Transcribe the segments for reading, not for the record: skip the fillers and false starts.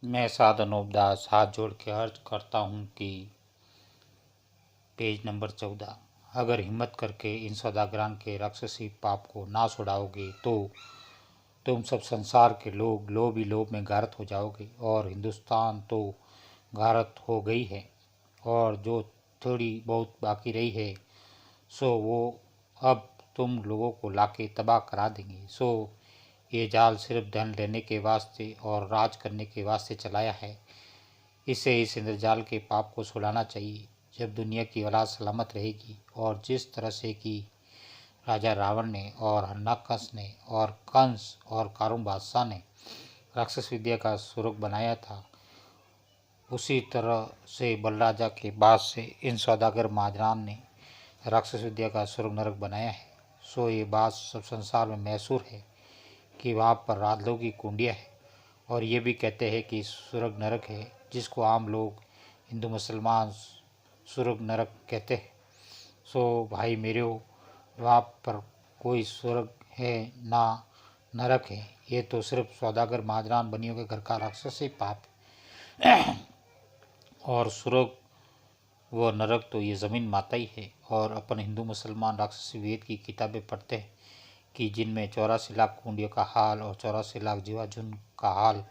मैं साध अनूपदास हाथ जोड़ के अर्ज करता हूँ कि पेज नंबर 14। अगर हिम्मत करके इन सौदागरान के राक्षसी पाप को ना छुड़ाओगे तो तुम सब संसार के लोग लोभ ही लोभ में गारत हो जाओगे। और हिंदुस्तान तो गारत हो गई है, और जो थोड़ी बहुत बाकी रही है सो वो अब तुम लोगों को लाके तबाह करा देंगे। सो ये जाल सिर्फ धन लेने के वास्ते और राज करने के वास्ते चलाया है। इसे इस इंद्रजाल के पाप को छुड़ाना चाहिए जब दुनिया की औलाद सलामत रहेगी। और जिस तरह से कि राजा रावण ने और हरणाकश ने और कंस और कारुण बादशाह ने राक्षस विद्या का स्वरूप बनाया था, उसी तरह से बलराजा के बाद से इन सौदागर महाजनान ने राक्षस विद्या का स्वरूप नरक बनाया है। सो ये बात सब संसार में मैसूर है कि वहाँ पर राधलों की कुंडिया है, और ये भी कहते हैं कि स्वर्ग नरक है, जिसको आम लोग हिंदू मुसलमान स्वर्ग नरक कहते हैं। सो भाई मेरे, वहाँ पर कोई स्वर्ग है ना नरक है, ये तो सिर्फ सौदागर महाजनान बनियों के घर का राक्षसी पाप है। और स्वर्ग व नरक तो ये ज़मीन माता ही है। और अपन हिंदू मुसलमान राक्षसी वेद की किताबें पढ़ते हैं कि जिनमें 84 लाख कुंडियों का हाल और 84 लाख जीवाजुन का हाल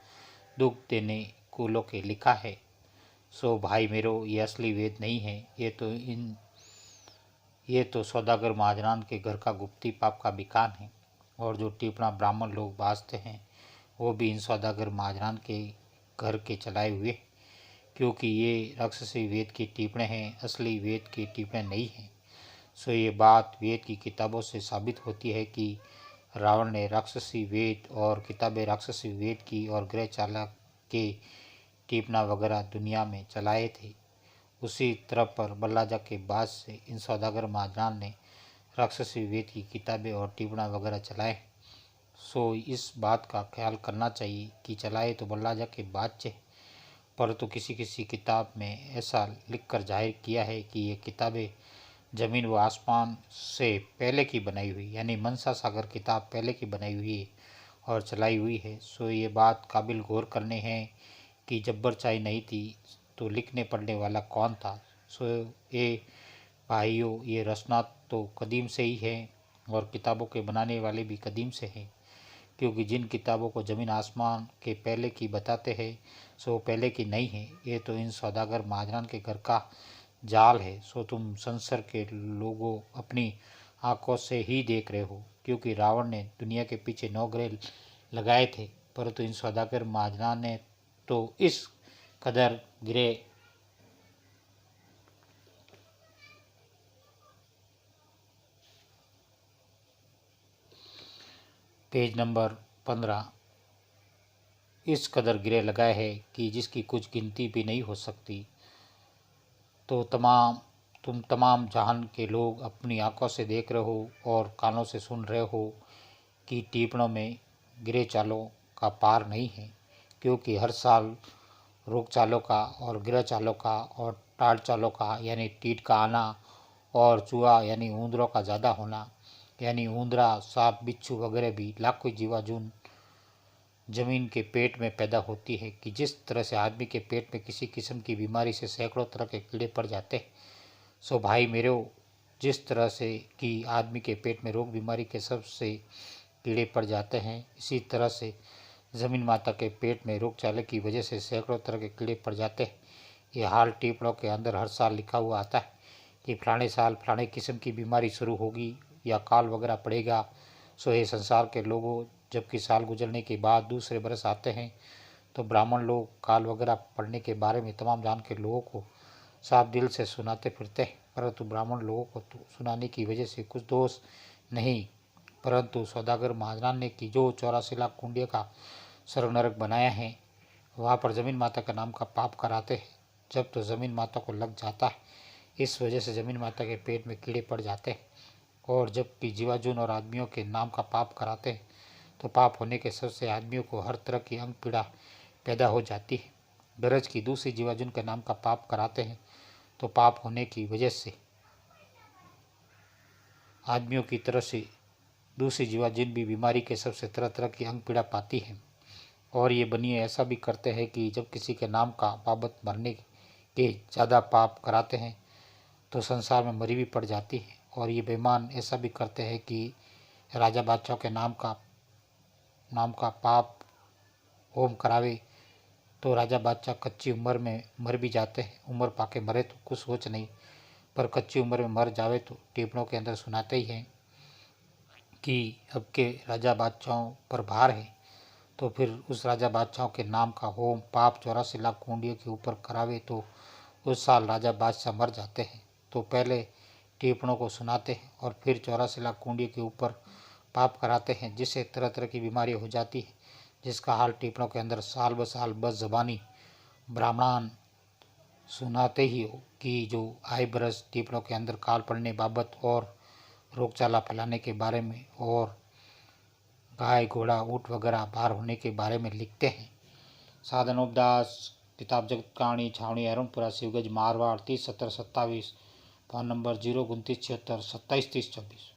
दुख देने कुलों के लिखा है। सो भाई मेरो, ये असली वेद नहीं है, ये तो सौदागर महाजनान के घर का गुप्ती पाप का बिकान है। और जो टिपणा ब्राह्मण लोग बाजते हैं वो भी इन सौदागर महाजनान के घर के चलाए हुए, क्योंकि ये राक्षसी वेद की टिप्पणी हैं, असली वेद की टिप्पणी नहीं है। सो ये बात वेद की किताबों से साबित होती है कि रावण ने राक्षसी वेद और किताबें राक्षसी वेद की और ग्रह चालक के टिप्पणा वगैरह दुनिया में चलाए थे। उसी तरह पर बल्लाजा के बाद से इन सौदागर महाजनान ने राक्षसी वेद की किताबें और टिप्पणा वगैरह चलाए। सो इस बात का ख्याल करना चाहिए कि चलाए तो बल्लाजा के बाद से, परंतु किसी किसी किताब में ऐसा लिखकर जाहिर किया है कि ये किताबें ज़मीन व आसमान से पहले की बनाई हुई, यानी मनसा सागर किताब पहले की बनाई हुई है और चलाई हुई है। सो ये बात काबिल गौर करने हैं कि जब्बर चाय नहीं थी तो लिखने पढ़ने वाला कौन था। सो ये भाइयों, ये रचना तो कदीम से ही है और किताबों के बनाने वाले भी कदीम से हैं, क्योंकि जिन किताबों को ज़मीन आसमान के पहले की बताते हैं सो पहले की नहीं है। ये तो इन सौदागर महाजनान के घर का जाल है। सो तुम संसार के लोगों अपनी आंखों से ही देख रहे हो, क्योंकि रावण ने दुनिया के पीछे 9 ग्रह लगाए थे, परंतु इन सौदागर महाजनान ने तो इस कदर ग्रह पेज नंबर 15, इस कदर गिरे लगाए हैं कि जिसकी कुछ गिनती भी नहीं हो सकती। तो तुम तमाम जहान के लोग अपनी आंखों से देख रहे हो और कानों से सुन रहे हो कि टिप्पणों में गिरे चालों का पार नहीं है, क्योंकि हर साल रोग चालों का और गिरा चालों का और टाड़ चालों का यानी टीट का आना, और चूहा यानी ऊंदरों का ज़्यादा होना, यानी ऊंदरा सांप बिच्छू वगैरह भी लाखों जीवाजून जमीन के पेट में पैदा होती है। कि जिस तरह से आदमी के पेट में किसी किस्म की बीमारी से सैकड़ों तरह के कीड़े पड़ जाते हैं, सो भाई मेरे, जिस तरह से कि आदमी के पेट में रोग बीमारी के सबसे कीड़े पड़ जाते हैं, इसी तरह से ज़मीन माता के पेट में रोगचाले की वजह से सैकड़ों तरह के कीड़े पड़ जाते हैं। ये हाल टिप्पणों के अंदर हर साल लिखा हुआ आता है कि फलाने साल फलाने किस्म की बीमारी शुरू होगी या काल वगैरह पड़ेगा। सो ये संसार के लोगों, जबकि साल गुजरने के बाद दूसरे बरस आते हैं तो ब्राह्मण लोग काल वगैरह पढ़ने के बारे में तमाम जान के लोगों को साफ दिल से सुनाते फिरते हैं, परंतु ब्राह्मण लोगों को तो सुनाने की वजह से कुछ दोष नहीं, परंतु सौदागर महाजनान ने की जो 84 लाख कुंडिया का सर्व नरक बनाया है, वहाँ पर ज़मीन माता का नाम का पाप कराते हैं। जब तो ज़मीन माता को लग जाता है, इस वजह से ज़मीन माता के पेट में कीड़े पड़ जाते हैं, और जब भी जीवाजून और आदमियों के नाम का पाप कराते हैं तो पाप होने के सबसे आदमियों को हर तरह की अंग पीड़ा पैदा हो जाती है। गरज की दूसरी जीवाजून के नाम का पाप कराते हैं तो पाप होने की वजह से आदमियों की तरफ से दूसरी जीवाजून भी बीमारी के सबसे तरह तरह की अंग पीड़ा पाती है। और ये बनिए ऐसा भी करते हैं कि जब किसी के नाम का बाबत मरने के ज़्यादा पाप कराते हैं तो संसार में मरी भी पड़ जाती है। और ये बेईमान ऐसा भी करते हैं कि राजा बादशाह के नाम का पाप होम करावे तो राजा बादशाह कच्ची उम्र में मर भी जाते हैं। उम्र पाके मरे तो कुछ सोच नहीं, पर कच्ची उम्र में मर जावे तो टिप्पणों के अंदर सुनाते ही हैं कि अब के राजा बादशाहों पर भार है। तो फिर उस राजा बादशाह के नाम का होम पाप 84 लाख कुंडियों के ऊपर करावे तो उस साल राजा बादशाह मर जाते हैं। तो पहले टिप्पणों को सुनाते हैं और फिर 84 लाख कुंडियों के ऊपर पाप कराते हैं, जिससे तरह तरह की बीमारी हो जाती है, जिसका हाल टिप्पणों के अंदर साल ब साल बस जबानी ब्राह्मणान सुनाते ही हो कि जो आए बरस टिप्पणों के अंदर काल पड़ने बाबत और रोगचाला फैलाने के बारे में और गाय घोड़ा ऊँट वगैरह बाहर होने के बारे में लिखते हैं। साधनोपदास किताब जगत कहानी छावनी अरुणपुरा शिवगंज मारवाड़ 30 70 27। Phone number 029 76 27 30 24।